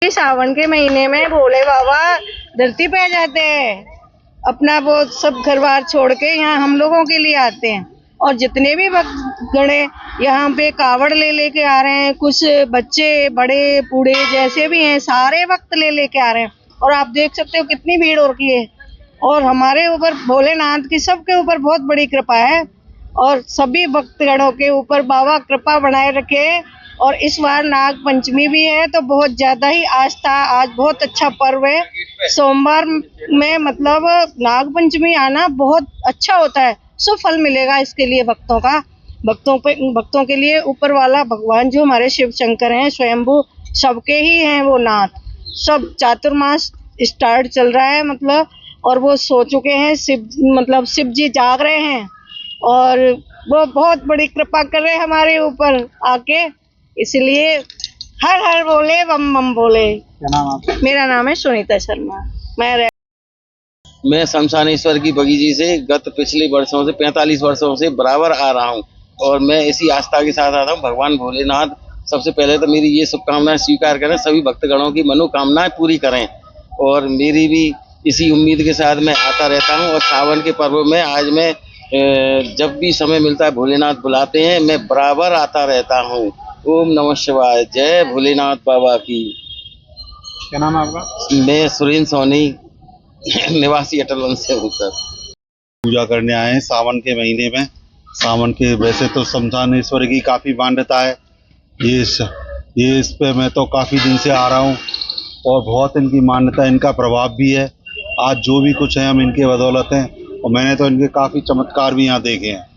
सावन के महीने में भोले बाबा धरती पे आ जाते हैं, अपना वो सब घर बार छोड़ के यहाँ हम लोगों के लिए आते हैं। और जितने भी भक्त गणे यहाँ पे कावड़ ले लेके आ रहे हैं, कुछ बच्चे बड़े बूढ़े जैसे भी हैं, सारे भक्त ले लेके आ रहे हैं। और आप देख सकते हो कितनी भीड़ हो रखी है। और हमारे ऊपर भोलेनाथ की सबके ऊपर बहुत बड़ी कृपा है और सभी भक्तगणों के ऊपर बाबा कृपा बनाए रखे। और इस बार नाग पंचमी भी है तो बहुत ज्यादा ही आस्था, आज बहुत अच्छा पर्व है। सोमवार में मतलब नाग पंचमी आना बहुत अच्छा होता है, शुभ फल मिलेगा इसके लिए भक्तों के लिए ऊपर वाला भगवान जो हमारे शिव शंकर हैं स्वयंभू सबके ही हैं, वो नाथ सब चातुर्मास स्टार्ट चल रहा है मतलब, और वो सो चुके हैं शिव जी जाग रहे हैं और वो बहुत बड़ी कृपा कर रहे हैं हमारे ऊपर आके। इसलिए हर हर बोले बम बम बोले। क्या नाम आपका? मेरा नाम है सुनीता शर्मा। मैं शमशानेश्वर की बगीची से गत पिछले वर्षों से 45 वर्षों से बराबर आ रहा हूँ और मैं इसी आस्था के साथ आता हूँ। भगवान भोलेनाथ सबसे पहले तो मेरी ये शुभकामनाएं स्वीकार करें, सभी भक्तगणों की मनोकामनाएं पूरी करें। और मेरी भी इसी उम्मीद के साथ मैं आता रहता हूँ। और सावन के पर्व में आज मैं जब भी समय मिलता है भोलेनाथ बुलाते हैं, मैं बराबर आता रहता हूँ। ओम नमः शिवाय, जय भोलेनाथ बाबा की। क्या नाम है आपका? मैं सुरेंद्र सोनी निवासी अटल वंश से हूँ सर। पूजा करने आए हैं सावन के महीने में। सावन के वैसे तो शमशानेश्वर की काफ़ी मान्यता है, ये इस पे मैं तो काफ़ी दिन से आ रहा हूँ और बहुत इनकी मान्यता, इनका प्रभाव भी है। आज जो भी कुछ है हम इनके बदौलत हैं और मैंने तो इनके काफ़ी चमत्कार भी यहाँ देखे हैं।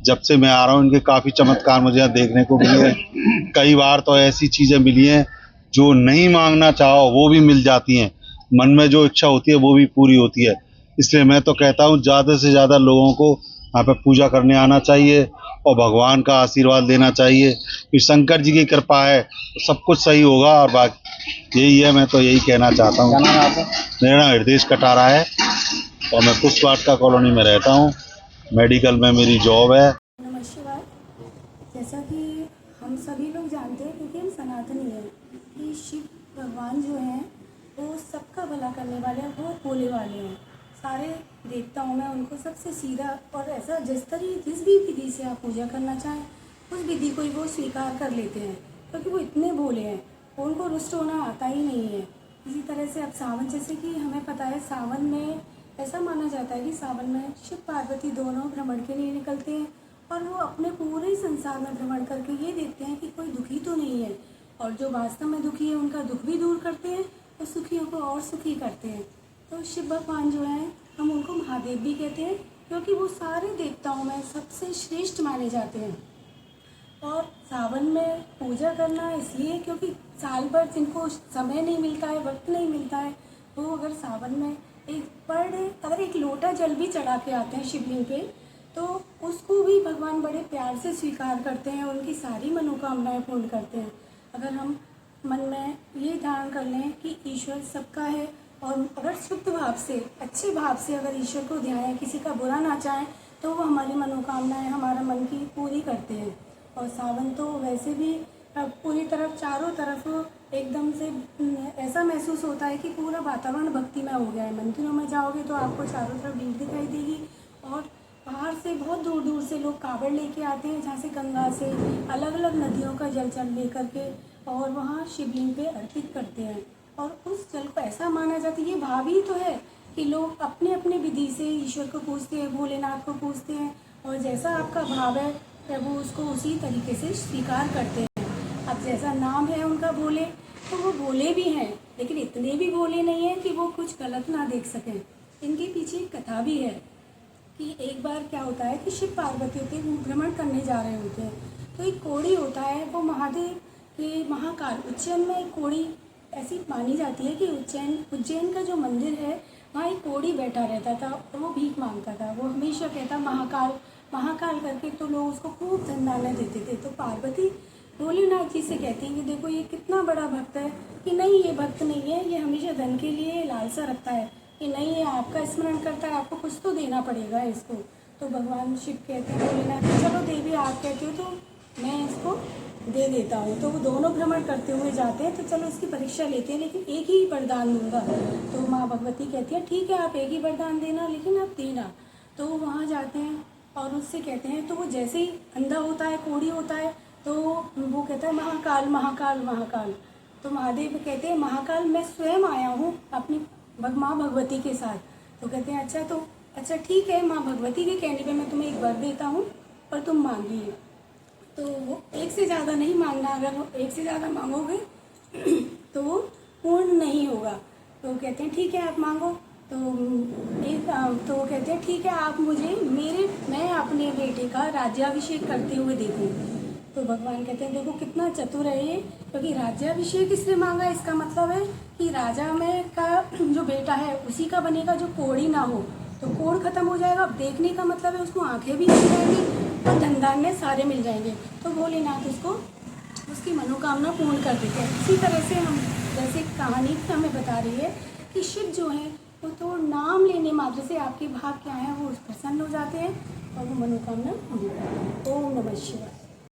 जब से मैं आ रहा हूँ इनके काफ़ी चमत्कार मुझे यहाँ देखने को मिले हैं। कई बार तो ऐसी चीज़ें मिली हैं जो नहीं मांगना चाहो वो भी मिल जाती हैं, मन में जो इच्छा होती है वो भी पूरी होती है। इसलिए मैं तो कहता हूँ ज़्यादा से ज़्यादा लोगों को यहाँ पे पूजा करने आना चाहिए और भगवान का आशीर्वाद लेना चाहिए कि शंकर जी की कृपा है तो सब कुछ सही होगा। और बाकी यही है, मैं तो यही कहना चाहता हूँ। क्या नाम है आपका? मेरा नाम हृदय कटारा है और मैं पुष्पवाटिका कॉलोनी में रहता हूँ। मेडिकल में मेरी जॉब है। नमः शिवाय। जैसा कि हम सभी लोग जानते हैं, क्योंकि हम सनातनी हैं, कि शिव भगवान जो हैं वो सबका भला करने वाले हैं, बहुत भोले वाले हैं। सारे देवताओं में उनको सबसे सीधा और ऐसा जिस भी विधि से आप पूजा करना चाहें उस विधि को ही वो स्वीकार कर लेते हैं, क्योंकि वो इतने भोले हैं, उनको रुष्ट होना आता ही नहीं है। इसी तरह से अब सावन, जैसे कि हमें पता है सावन में ऐसा माना जाता है कि सावन में शिव पार्वती दोनों भ्रमण के लिए निकलते हैं और वो अपने पूरे संसार में भ्रमण करके ये देखते हैं कि कोई दुखी तो नहीं है, और जो वास्तव में दुखी है उनका दुख भी दूर करते हैं और सुखियों को और सुखी करते हैं। तो शिव भगवान जो हैं हम उनको महादेव भी कहते हैं, क्योंकि वो सारे देवताओं में सबसे श्रेष्ठ माने जाते हैं। और सावन में पूजा करना इसलिए क्योंकि साल भर जिनको समय नहीं मिलता है, वक्त नहीं मिलता है, वो अगर सावन में अगर एक लोटा जल भी चढ़ा के आते हैं शिवलिंग पे, तो उसको भी भगवान बड़े प्यार से स्वीकार करते हैं, उनकी सारी मनोकामनाएं पूर्ण करते हैं। अगर हम मन में ये ध्यान कर लें कि ईश्वर सबका है और अगर शुद्ध भाव से, अच्छे भाव से अगर ईश्वर को ध्यान, किसी का बुरा ना चाहें, तो वो हमारी मनोकामनाएं हमारा मन की पूरी करते हैं। और सावन तो वैसे भी पूरी तरफ चारों तरफ एकदम से ऐसा महसूस होता है कि पूरा वातावरण भक्तिमय हो गया है। मंदिरों में जाओगे तो आपको चारों तरफ भीड़ दिखाई देगी और बाहर से बहुत दूर दूर से लोग कावड़ लेके आते हैं, जहाँ से गंगा से अलग अलग नदियों का जल लेकर के और वहाँ शिवलिंग पे अर्पित करते हैं। और उस जल को ऐसा माना जाता है, ये भाव ही तो है कि लोग अपने अपने विधि से ईश्वर को पूजते हैं, भोलेनाथ को पूजते हैं, और जैसा आपका भाव है प्रभु उसको उसी तरीके से स्वीकार करते हैं। अब जैसा नाम है उनका भोले, तो वो भोले भी हैं, लेकिन इतने भी भोले नहीं हैं कि वो कुछ गलत ना देख सकें। इनके पीछे एक कथा भी है कि एक बार क्या होता है कि शिव पार्वती होते हैं, भ्रमण करने जा रहे होते हैं, तो एक कोढ़ी होता है, वो महादेव के महाकाल उज्जैन में एक कोढ़ी ऐसी मानी जाती है कि उज्जैन का जो मंदिर है वहाँ एक कोढ़ी बैठा रहता था और वो भीख मांगता था। वो हमेशा कहता महाकाल महाकाल करके, तो लोग उसको खूब धनदाने देते थे। तो पार्वती भोलेनाथ जी से कहती हैं कि देखो ये कितना बड़ा भक्त है, कि नहीं ये भक्त नहीं है, ये हमेशा धन के लिए लालसा रखता है, कि नहीं ये आपका स्मरण करता है, आपको कुछ तो देना पड़ेगा इसको। तो भगवान शिव कहते हैं भोलेनाथ, चलो देवी आप कहते हो तो मैं इसको दे देता हूँ। तो वो दोनों भ्रमण करते हुए जाते हैं, तो चलो इसकी परीक्षा लेते हैं, लेकिन एक ही वरदान दूंगा। तो माँ भगवती कहती है ठीक है आप एक ही वरदान देना, लेकिन आप देना। तो वो वहाँ जाते हैं और उससे कहते हैं, तो वो जैसे ही अंधा होता है, कोढ़ी होता है, तो वो कहता है महाकाल महाकाल महाकाल। तो महादेव कहते हैं महाकाल मैं स्वयं आया हूँ अपनी माँ भगवती के साथ। तो कहते हैं अच्छा ठीक है, माँ भगवती के कहने पे मैं तुम्हें एक वर देता हूँ, पर तुम मांगिए। तो वो एक से ज़्यादा नहीं मांगना, अगर वो एक से ज़्यादा मांगोगे तो वो पूर्ण नहीं होगा। तो कहते हैं ठीक है आप मांगो। तो वो कहते हैं ठीक है आप मुझे मैं अपने बेटे का राज्याभिषेक करते हुए देखूँ। तो भगवान कहते हैं देखो कितना चतुर है ये, क्योंकि राज्याभिषेक इसलिए मांगा, इसका मतलब है कि राजा में का जो बेटा है उसी का बनेगा जो कोढ़ी ना हो, तो कोढ़ खत्म हो जाएगा। अब देखने का मतलब है उसको आंखें भी मिल जाएंगी और धन धान्य सारे मिल जाएंगे। तो भोलेनाथ उसको उसकी मनोकामना पूर्ण कर देते हैं। इसी तरह से हम जैसे कहानी हमें बता रही है कि शिव जो है वो तो नाम लेने मात्र से आपके भाग क्या है वो प्रसन्न हो जाते हैं और वो मनोकामना पूर्ण करते हैं। ओम नमः शिवाय।